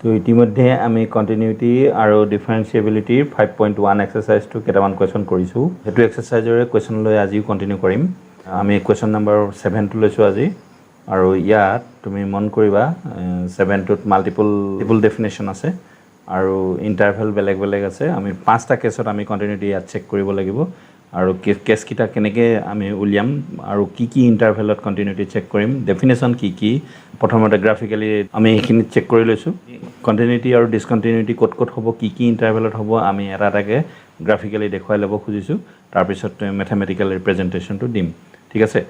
তো ইতিমধ্যে আমি কন্টিনিউটি আৰু ডিফাৰেন্সিয়েবিলিটি 5.1 এক্সাৰসাইজটো কেইটামান কোৱেশ্চন কৰিছো হেতু এক্সাৰসাইজৰে কোৱেশ্চন লৈ আজি কন্টিনিউ কৰিম আমি কোৱেশ্চন নম্বৰ 7 টো লৈছো আজি আৰু ইয়াত তুমি মন কৰিবা 7 টোত মাল্টিপল ডেফিনেশ্যন আছে আৰু ইন্টাৰভেল বেলেগ বেলেগ আছে আমি পাঁচটা কেছত আমি কন্টিনিউটি ইয়াত চেক কৰিব লাগিব আৰু কেছ কিটা কেনেকে আমি উলিয়াম আৰু কি ইন্টাৰভেলত কন্টিনিউটি চেক কৰিম ডেফিনেশ্যন কি প্ৰথমতে গ্ৰাফিক্যালি আমি এইখিনি চেক কৰি লৈছো কন্টিনিউটি আৰু ডিসকন্টিনিউটি ক'ত হ'ব কি ইন্টাৰভেলত হ'ব আমি এটাকে গ্ৰাফিক্যালি দেখুৱাই ল'ব খুজিছো তাৰ পিছত ম্যাথমেটিক্যাল ৰিপ্ৰেজেন্টেশনটো দিম ঠিক আছে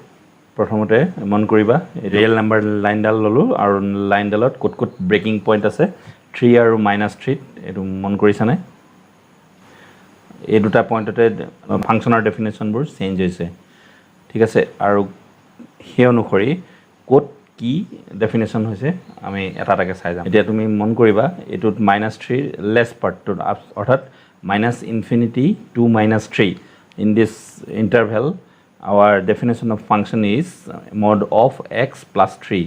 প্ৰথমতে মন কৰিবা ৰিয়েল নাম্বাৰ লাইনডাল ললো আৰু লাইনডালত ক'ত ব্ৰেকিং পইণ্ট আছে 3 আৰু -3 এটো মন কৰিছানে এই দুটা পইণ্টতে ফাংচনৰ ডেফিনেশ্যনবোৰ চেঞ্জ হৈছে ঠিক আছে আৰু সেই অনুসৰি ক'ত কি ডেফিনেশ্যন হৈছে আমি এটাকে চাই যাম এতিয়া তুমি মন কৰিবা এটোত -3 লেস পাৰ্টটো অৰ্থাৎ -infinity to -3 in this interval our definition of function is mod of x plus 3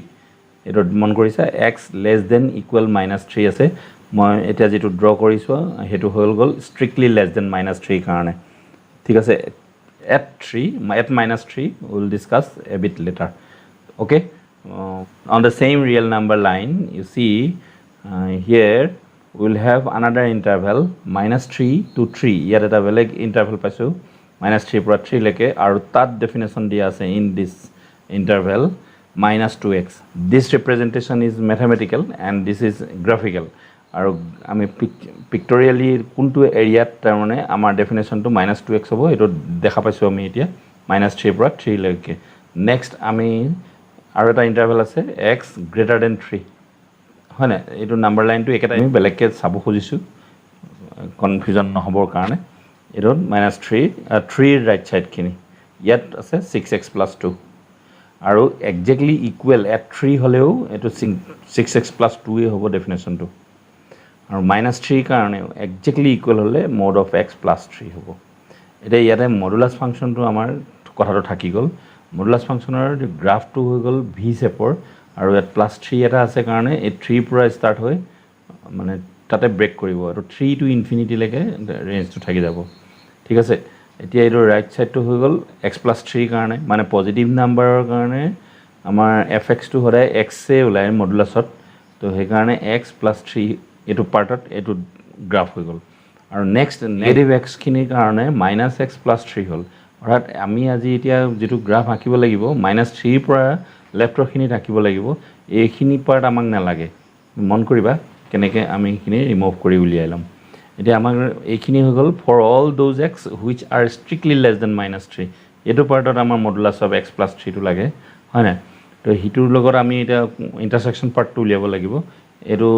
এটোত মন কৰিছা x less than equal -3 আছে মই এটা যেটো ড্ৰ কৰিছো হেতু হল গল strictly less than -3 কাৰণে ঠিক আছে at -3 we'll discuss a bit later okay on the same real number line you see here we'll have another interval -3 to 3 ইয়াত এটা বেলেগ interval পাইছো -3 পৰা 3 লৈকে আৰু তাত ডেফিনেশ্যন দিয়া আছে in this interval -2x this representation is mathematical and this is graphical আৰু আমি পিক্টোৰিয়ালি কোনটো এৰিয়াত তাৰমানে আমাৰ ডেফিনেশ্যনটো -2x হ'ব এটো দেখা পাইছো আমি এতিয়া -3 পৰা 3 লৈকে নেক্সট আমি আৰু এটা ইন্টাৰভেল আছে x greater than 3 হয়নে এটো নাম্বাৰ লাইনটো একেটা আমি বেলেগকে চাব খুজিছো কনফিউজন নহবৰ কাৰণে এটো -3 ৰাইট সাইড খিনি ইয়াত আছে 6x + 2 আৰু এক্স্যাক্টলি ইকুৱেল এট 3 হলেও এটো 6x + 2 এ হ'ব ডেফিনেশ্যনটো আৰু -3 কাৰণে এক্স্যাক্টলি ইকুৱেল হলে mod of x + 3 হ'ব এটা ইয়াতে মডুলাস ফাংচনটো আমাৰ কথাটো থাকি গল মডুলাস ফাংচনৰ গ্ৰাফটো হৈ গল v শেপৰ আৰু ইয়াত +3 এটা আছে কাৰণে এই 3 পৰা ষ্টাৰ্ট হৈ মানে তাতে ব্ৰেক কৰিব আৰু 3 টু ইনফিনিটি লৈকে ৰেঞ্জটো থাকি যাব ঠিক আছে এতিয়া এৰ ৰাইট সাইডটো হৈ গল x + 3 কাৰণে মানে পজিটিভ নাম্বাৰৰ কাৰণে আমাৰ fx টো হৰাই x এ ওলাই মডুলাসত তো সেই কাৰণে x + 3 এটো পাৰ্টত এটো গ্ৰাফ হৈ গল আৰু নেক্সট নেগেটিভ x খিনিৰ কাৰণে -x + 3 হল অৰ্থাৎ আমি আজি এতিয়া যেটো গ্ৰাফ আঁকিব লাগিব -3 পৰা লেফটৰ খিনি ৰাখিব লাগিব এইখিনি পাৰ্ট আমাক নালাগে মন কৰিবা কেনেকে আমি এইখিনি ৰিমুভ কৰি উলিয়াই লম এতিয়া আমাৰ এইখিনি হৈ গল for all those x which are strictly less than -3 এটো পাৰ্টত আমাৰ মডুলাস অফ x + 3 টো লাগে হয় না তো হিটোৰ লগত আমি এটা ইন্টাৰসেকশন পাৰ্টটো উলিয়াব লাগিব এটো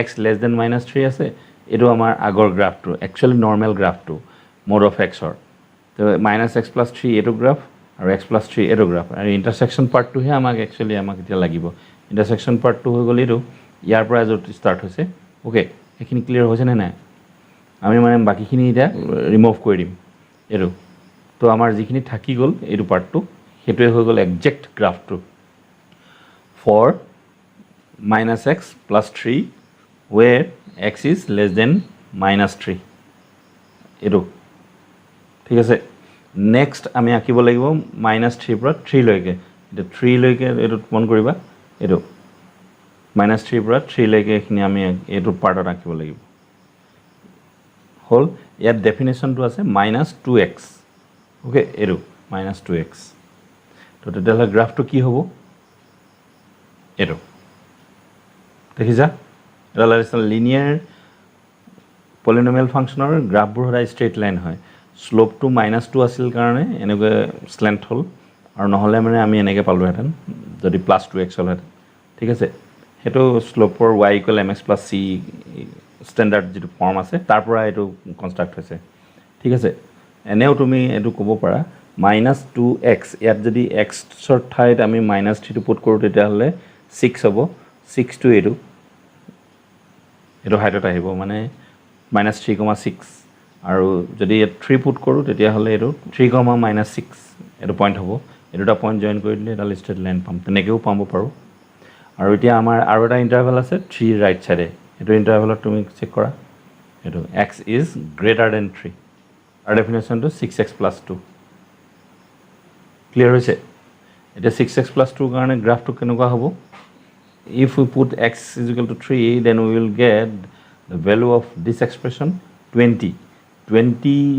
x less than -3 আছে এটো আমাৰ আগৰ গ্ৰাফটো একচুয়ালি নৰমাল গ্ৰাফটো mod of x ৰ তো -x + 3 এটো গ্ৰাফ আৰু x + 3 এটো গ্ৰাফ আৰু ইন্টাৰসেকশন পাৰ্টটো হে আমাক একচুয়ালি আমাক এতিয়া লাগিব ইন্টাৰসেকশন পাৰ্টটো হৈ গল এটো ইয়াৰ পৰা যত ষ্টাৰ্ট হৈছে ওকে এখিনি ক্লিয়াৰ হৈছে নে নাই আমি মানে বাকিখিনি এটা ৰিমুভ কৰি দিম এটো তো আমাৰ যিখিনি থাকি গল এটো পাৰ্টটো হেতুৱে হৈ গল exact গ্ৰাফটো for -x + 3 where x is less than -3 এটো ঠিক আছে নেক্সট আমি আঁকিব লাগিব -3 পৰা 3 লৈকে এটা 3 লৈকে এটো মন কৰিবা এটো -3 পৰা 3 লৈকে এখিনি আমি এটো পাৰ্টত আঁকিব লাগিব হল ইয়াত ডেফিনেশ্যনটো আছে -2x ওকে এটো -2x তো তেতিয়াহলে গ্ৰাফটো কি হ'ব এটো দেখিছা এটা লিনিয়াৰ পলিনোমিয়েল ফাংচনৰ গ্ৰাফবোৰ হৰাই ষ্ট্ৰেইট লাইন হয় স্লোপটো -2 আছিল কাৰণে এনেকৈ স্ল্যান্ট হল আৰু নহলে মানে আমি এনেকৈ পালো হেতেন যদি +2x হল হেতেন ঠিক আছে হেতু স্লোপৰ y = mx + c স্ট্যান্ডাৰ্ড যেটো ফৰ্ম আছে তাৰ পৰা এটো কনস্ট্ৰাক্ট হৈছে ঠিক আছে এনেও তুমি এটো ক'ব পাৰা -2x ইয়াত যদি x ৰ ঠাইত আমি -3 টো পুট কৰো তেতিয়া হলে 6 হ'ব 6 to এটো হাইটত আহিব মানে -3,6 আৰু যদি 3 পুট কৰো তেতিয়া হলে এটো 3,-6 এটো পইণ্ট হ'ব এটোটা পইণ্ট জয়েন কৰি দিলে এটা লিস্টেড লাইন পাম তেনেকেও পাব পাৰো আৰু এতিয়া আমাৰ আৰু এটা ইন্টাৰভেল আছে 3 ৰাইট সাইডে এইটো ইণ্টাৰভেলত তুমি চেক কৰা এইটো x is greater than 3 আৰু ডেফিনেশ্যনটো 6x plus 2 ক্লিয়াৰ হৈছে এটা 6x plus 2 কাৰণে গ্ৰাফটো কেনেকুৱা হ'ব if we put x is equal to 3 then we will get the value of this expression 20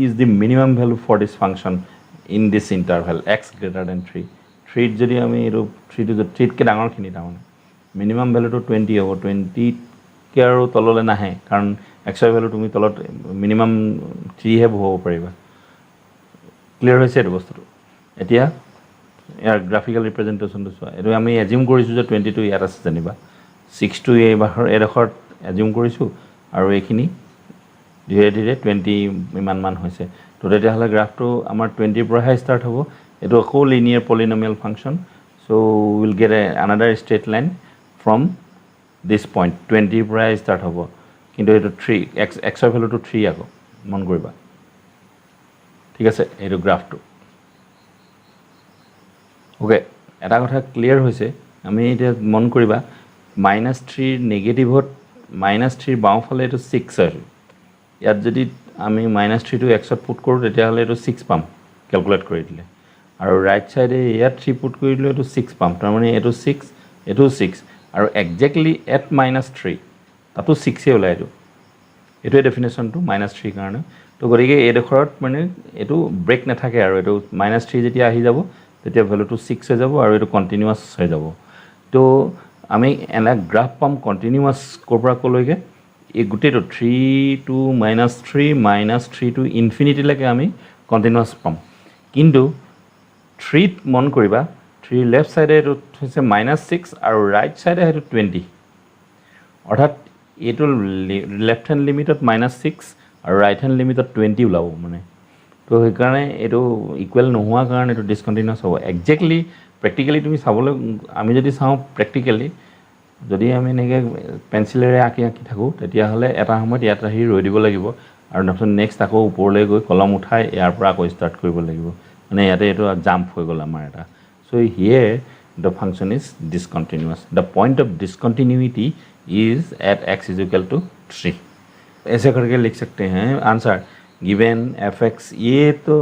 is the minimum value for this function in this interval x greater than 3 3 যদি আমি এটো 3 to 3 কে ডাঙৰ খিনি তাৰমানে minimum ভ্যালুটো 20 হ'ব 20 কে আৰু তললে নাহে কাৰণ x ৰ ভ্যালু তুমি তলত মিনিমাম 3 হে হ'ব পাৰিবা ক্লিয়াৰ হৈছে এই বস্তুটো এতিয়া ইয়াৰ গ্ৰাফিক্যাল ৰিপ্ৰেজেন্টেশনটো চোৱা এটো আমি এজিউম কৰিছো যে 22 ইয়াত আছে জানিবা 6 to এই বাহৰ এডখৰত এজিউম কৰিছো আৰু এইখিনি ধীৰে ধীৰে 20 মান হৈছে তো তেতিয়া হলে গ্ৰাফটো আমাৰ 20 পৰা হাই ষ্টাৰ্ট হ'ব এটো আকৌ linear polynomial function so we will get another straight line from this point 20 পৰা ষ্টাৰ্ট হ'ব কিন্তু এটো 3 x ৰ ভ্যালুটো 3 আকৌ মন কৰিবা ঠিক আছে এটো গ্ৰাফটো ওকে এটা কথা ক্লিয়াৰ হৈছে আমি এটা মন কৰিবা -3 নেগেটিভত -3 বাওঁফালে এটো 6 আছে ইয়াত যদি আমি -3 টো x ত পুট কৰো তেতিয়া হলে এটো 6 পাম ক্যালকুলেট কৰি দিলে আৰু ৰাইট সাইডে ইয়াত 3 পুট কৰি দিলে এটো 6 পাম তাৰ মানে এটো 6 এটো 6 আৰু এক্স্যাক্টলি এট -3 তাতো 6 এ ওলাই এটো ডেফিনেশনটো -3 কাৰণে তো গৰিকে এই দেখৰত মানে এটো ব্ৰেক নাথাকে আৰু এটো -3 যেতিয়া আহি যাব তেতিয়া ভ্যালুটো 6 হৈ যাব আৰু এটো কন্টিনিউয়াস হৈ যাব তো আমি এনা গ্ৰাফ পাম কন্টিনিউয়াস কৰপৰা কলৈকে এই গুটেটো 3 to -3 to ইনফিনিটি লৈকে আমি কন্টিনিউয়াস পাম কিন্তু 3 মন কৰিবা 3 লেফট সাইডে এটো হৈছে -6 আৰু ৰাইট সাইডে এটো 20 অৰ্থাৎ এটো লেফট হ্যান্ড লিমিটত -6 আৰু ৰাইট হ্যান্ড লিমিটত 20 ওলাব মানে তো সেই কাৰণে এটো ইকুৱেল নোহোৱা কাৰণে এটো ডিসকন্টিনিউয়াস হ'ব এক্স্যাক্টলি প্ৰ্যাকটিক্যালি তুমি চাবলৈ আমি যদি চাও প্ৰ্যাকটিক্যালি যদি আমি নেকে পেন্সিলেৰে আঁকি থাকো তেতিয়া হলে এটা সময়ত ইয়াত আহি ৰৈ দিব লাগিব আৰু তাৰপিছত নেক্সট আকৌ ওপৰলৈ গৈ কলম উঠাই ইয়াৰ পৰা আকৌ ষ্টাৰ্ট কৰিব লাগিব মানে ইয়াতে এটো জাম্প হৈ গল আমাৰ এটা so here the function is discontinuous the point of discontinuity is at x is equal to 3 ऐसे करके लिख सकते हैं आंसर given fx ये तो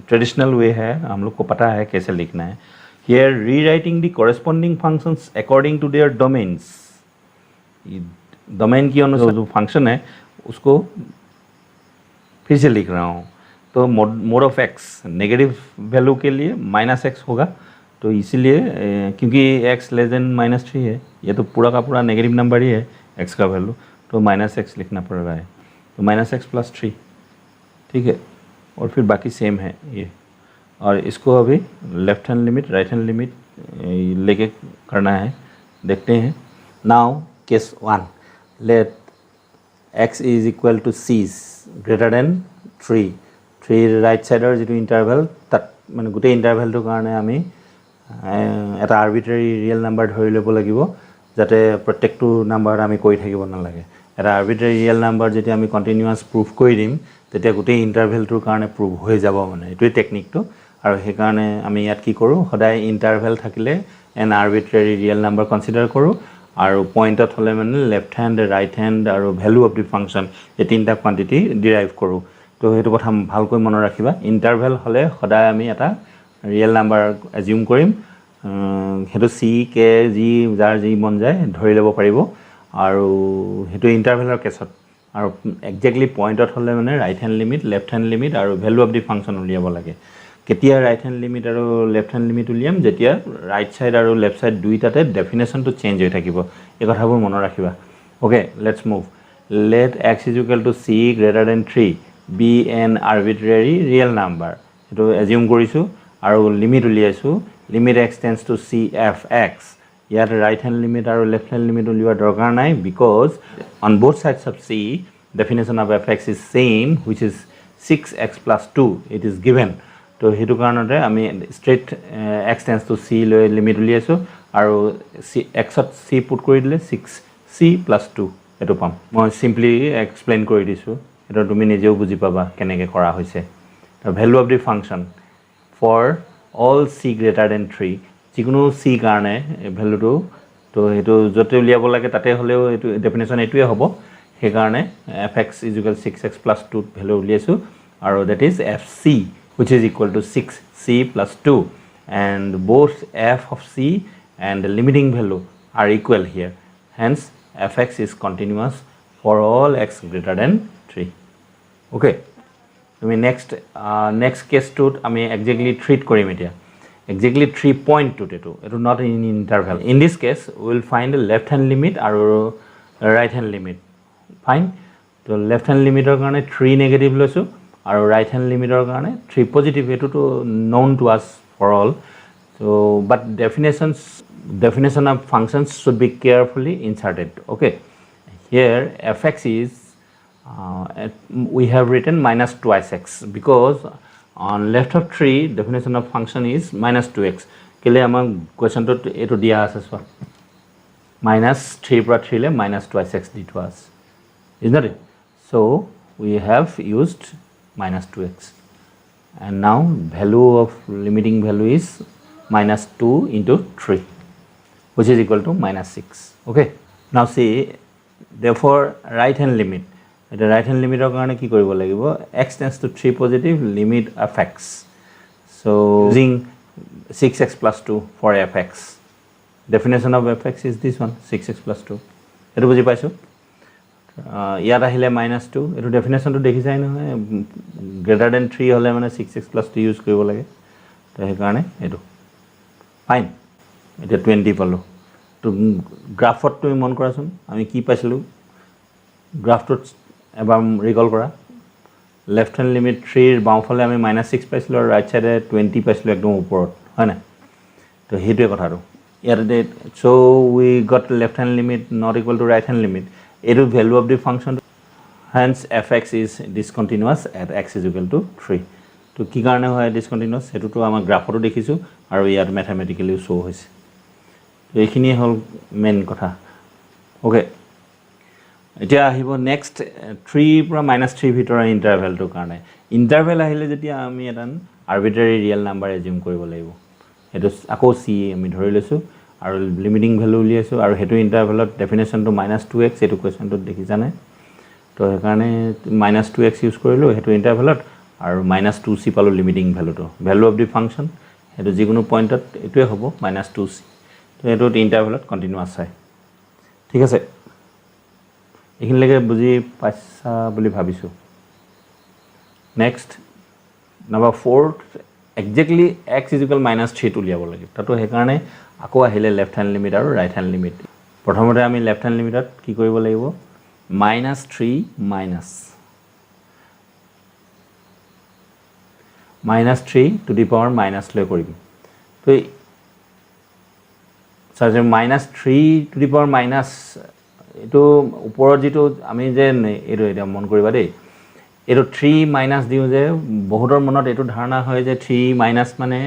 ट्रेडिशनल वे है हम लोग को पता है कैसे लिखना है here rewriting the corresponding functions according to their domains domain की अनुसार जो फंक्शन है उसको फिर से लिख रहा हूँ तो mod of x negative value के लिए -x होगा तो इसीलिए क्योंकि x लेस देन -3 है ये तो पूरा का पूरा नेगेटिव नंबर ही है x का वैल्यू तो -x लिखना पड़ रहा है तो -x + 3 ठीक है और फिर बाकी सेम है ये और इसको अभी left hand limit right hand limit लेके करना है देखते हैं now case 1 let x is equal to c greater than 3 right साइडर जेटु इंटरवल तक माने गुटे इंटरवलটো কাৰণে আমি এটা আৰবিট্ৰাৰি ৰিয়েল নাম্বাৰ ধৰি ল'ব লাগিব যাতে প্ৰত্যেকটো নাম্বাৰ আমি কৈ থাকিব না লাগে এটা আৰবিট্ৰাৰি ৰিয়েল নাম্বাৰ যেতিয়া আমি কন্টিনিউয়াস প্ৰুফ কৰি দিম তেতিয়া গুটে ইন্টাৰভেলটোৰ কাৰণে প্ৰুফ হৈ যাব মানে এটোই টেকনিকটো আৰু সেই কাৰণে আমি ইয়াত কি কৰো সদায় ইন্টাৰভেল থাকিলে এন আৰবিট্ৰাৰি ৰিয়েল নাম্বাৰ কনসিডাৰ কৰো আৰু পইণ্টত হলে মানে লেফট হ্যান্ড ৰাইট হ্যান্ড আৰু ভ্যালু অফ দি ফাংশন এই তিনটা কোয়ান্টিটি ডিৰাইভ কৰো তো হেতু কথা ভালকৈ মনত ৰাখিবা ইন্টাৰভেল হলে সদায় আমি এটা ৰিয়েল নাম্বাৰ এজিউম কৰিম হেতু c k জি যাৰ জি মন যায় ধৰি লব পাৰিব আৰু হেতু ইন্টাৰভেলৰ কেছত আৰু এক্স্যাক্টলি পইণ্টত হলে মানে right hand limit left hand limit আৰু ভ্যালু অফ দি ফাংশন উলিয়াব লাগে কেতিয়া ৰাইট হ্যান্ড লিমিট আৰু লেফট হ্যান্ড লিমিট উলিয়াম যেতিয়া ৰাইট সাইড আৰু লেফট সাইড দুইটাতে ডেফিনেশনটো চেঞ্জ হৈ থাকিব এই কথাবোৰ মনত ৰাখিবা okay let's move let x is equal to c greater than 3 be an arbitrary real number এটো এজিউম কৰিছো আৰু limit উলিয়াইছো limit x tends to c f x ইয়াত right hand limit আৰু left hand limit উলিওৱা দৰকাৰ নাই because on both sides of c definition of fx is same which is 6x plus 2 it is given তো হেতু কাৰণতে আমি straight x tends to c লৈ লিমিট উলিয়াইছো আৰু x ত c পুট কৰি দিলে 6c plus 2 এটো পাম মই সিম্পলি এক্সপ্লেইন কৰি দিছো এটা তুমি নিজেও বুজি পাবা কেনেকৈ কৰা হৈছে the value of the function for all c greater than 3 যিকোনো c কাৰণে ভ্যালুটো তো এইটো য'তে উলিয়াব লাগে তাতে হ'লেও এইটো ডেফিনেশ্যন এইটোৱে হ'ব সেইকাৰণে fx is equal 6x plus 2 value উলিয়াইছো আৰু that is fc which is equal to 6c plus 2 and both f of c and the limiting value are equal here hence fx is continuous for all x greater than 3 okay তুমি next case টোত আমি exactly treat কৰিম এতিয়া exactly 3.2 to it not in interval in this case we will find the left hand limit or right hand limit fine so left hand limit or karone 3 negative loisu or right hand limit or karone 3 positive etu to known to us for all so but definition of functions should be carefully inserted okay here fx is we have written minus twice x because on left of 3 definition of function is minus 2x kele amar question to eto dia ase so minus 3 pra 3 le minus twice x d to us isn't it so we have used minus 2x and now value of limiting value is minus 2 into 3 which is equal to minus 6 okay now see therefore right hand limit the right hand limit karone ki koribo lagibo x tends to 3 positive limit of x so using 6x plus 2 for fx definition of fx is this one 6x plus 2 etu buji paisu ইয়াত আহিলে -2 এটো definition তো দেখি যায় নহয় greater than 3 হলে মানে 6x plus 2 use কৰিব লাগে তো সেই কাৰণে এটো ফাইন এটা 20 পালো তো গ্ৰাফত তুমি মন কৰাচোন আমি কি পাইছিলো গ্ৰাফটোত এবাৰ ৰিকল কৰা লেফট হ্যান্ড লিমিট 3 এৰ বাওঁফালে আমি -6 পাইছিলো আৰু ৰাইট সাইডে 20 পাইছিলো একদম ওপৰত হয় না তো হেইটোৱে কথাটো ইয়াতে so we got left hand limit not equal to right hand limit etu value of the function hence fx is discontinuous at x is equal to 3 to ki karone hoy discontinuous etu to amar graph to dekhisu aru yar mathematically show hoise to ekhini hol main kotha okay etia ahibo next 3 pura -3 ভিতৰ interval to karone interval ahile jetia ami etan arbitrary real number assume koribo lagibo etu ako c ami dhori lesu আৰু limiting value উলিয়াইছো আৰু হেতু ইন্টাৰভেলত definition two -2x এটো question তো দেখি জানে তো হেকাৰণে -2x use কৰিলো হেতু ইন্টাৰভেলত আৰু -2c পালো লিমিটিং ভ্যালু তো ভ্যালু অফ দি ফাংশন হেতু যিকোনো পয়েন্টত এটোৱে হ'ব -2c তো হেতু ইন্টারভেলত কন্টিনিউয়াস হয় ঠিক আছে এখিনলৈকে বুজি পাইছা বুলি ভাবিছো next number 4 exactly x is equal -3 উলিয়াব লাগে তাতো হেকাৰণে আকৌ আহিলে লেফট হ্যান্ড লিমিট আৰু ৰাইট হ্যান্ড লিমিট প্ৰথমতে আমি লেফট হ্যান্ড লিমিটত কি কৰিব লাগিব -3 -3 টু দি পাৱাৰ মাইনাস লৈ কৰিম তো সাজে -3 টু দি পাৱাৰ মাইনাস এটো ওপৰত যেটো আমি যে এটো এটা মন কৰিবা দেই এটো 3 মাইনাস দিও যে বহুতৰ মনত এটো ধাৰণা হয় যে 3 মাইনাস মানে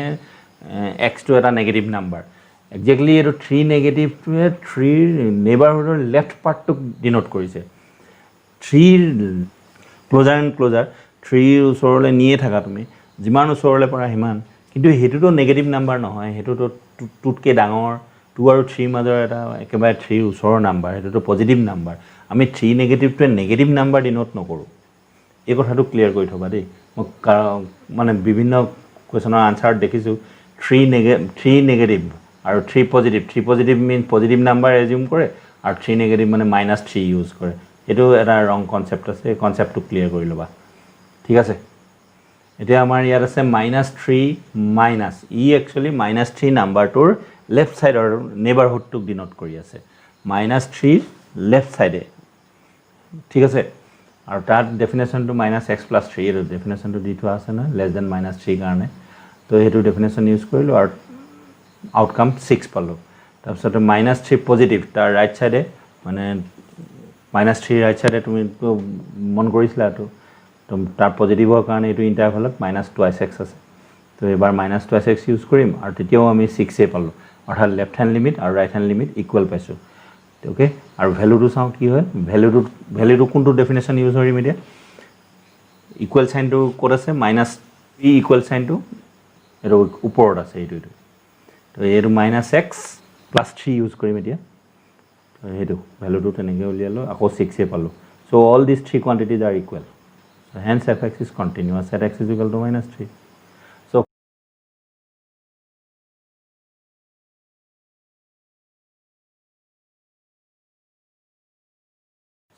x to এটা নেগেটিভ নাম্বাৰ exactly এটো 3 নেগেটিভ টু 3 নেবাৰহুডৰ লেফট পাৰ্ট টু ডিনোট কৰিছে 3 ক্লোজাৰ এন্ড ক্লোজাৰ 3 ওচৰলে নিয়ে থাকা তুমি যিমান ওচৰলে পৰা হিমান কিন্তু হেতুটো নেগেটিভ নাম্বাৰ নহয় হেতুটো টুটকে ডাঙৰ 2 আৰু 3 মাজৰ এটা একেবাৰে 3 ওচৰৰ নাম্বাৰ হেতুটো পজিটিভ নাম্বাৰ আমি 3 negative to negative number denote নকৰো এই কথাটো ক্লিয়াৰ কৰি থবা দেই মানে বিভিন্ন কোৱেশ্চনৰ আনসাৰ দেখিছো 3 নেগেটিভ আৰু 3 পজিটিভ মিন পজিটিভ নাম্বাৰ এজিউম কৰে আৰু 3 নেগেটিভ মানে -3 ইউজ কৰে এটো এটা ৰং কনসেপ্ট আছে কনসেপ্টটো ক্লিয়াৰ কৰি লবা ঠিক আছে এতিয়া আমাৰ ইয়াত আছে -3 minus E actually -3 নাম্বাৰটোৰ left সাইডৰ নেবাৰহুডটো denote কৰি আছে -3 লেফট সাইডে ঠিক আছে আৰু তার ডেফিনেশন টু -x + 3 এর ডেফিনেশন টু দিটো আছে না লেস দেন -3 কারণে তো হেতু ডেফিনেশন ইউজ কৰিলো আৰু আউটকাম 6 পালো তাৰপিছত -3 পজিটিভ তাৰ ৰাইট সাইডে মানে -3 ৰাইট সাইডে তুমি তো মন কৰিছিলা তো তাৰ পজিটিভৰ কাৰণে এটো ইন্টাৰভেলত -2x আছে তো এবাৰ -2x ইউজ কৰিম আৰু তেতিয়াও আমি 6 এ পালো অৰ্থাৎ লেফট হ্যান্ড লিমিট আৰু ৰাইট হ্যান্ড লিমিট ইকুয়াল পাইছো ওকে আৰু ভ্যালুটো চাও কি হয় ভ্যালুটো কোনটো ডেফিনেশন ইউজ কৰিম এতিয়া ইকুয়াল সাইনটো কোড আছে -e ইকুয়াল সাইনটো এৰ উপৰত আছে এইটো তো এৰ -x + 3 ইউজ কৰিম এতিয়া সেইটো ভ্যালুটো তেনেকৈ উলিয়ালো আকৌ 6 পালো so all these three quantities are equal so hence fx is continuous at x is equal to -3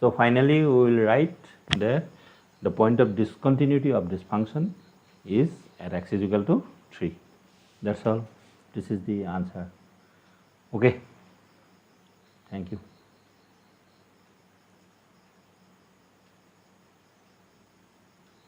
so finally we will write that the point of discontinuity of this function is at x is equal to 3 that's all this is the answer okay thank you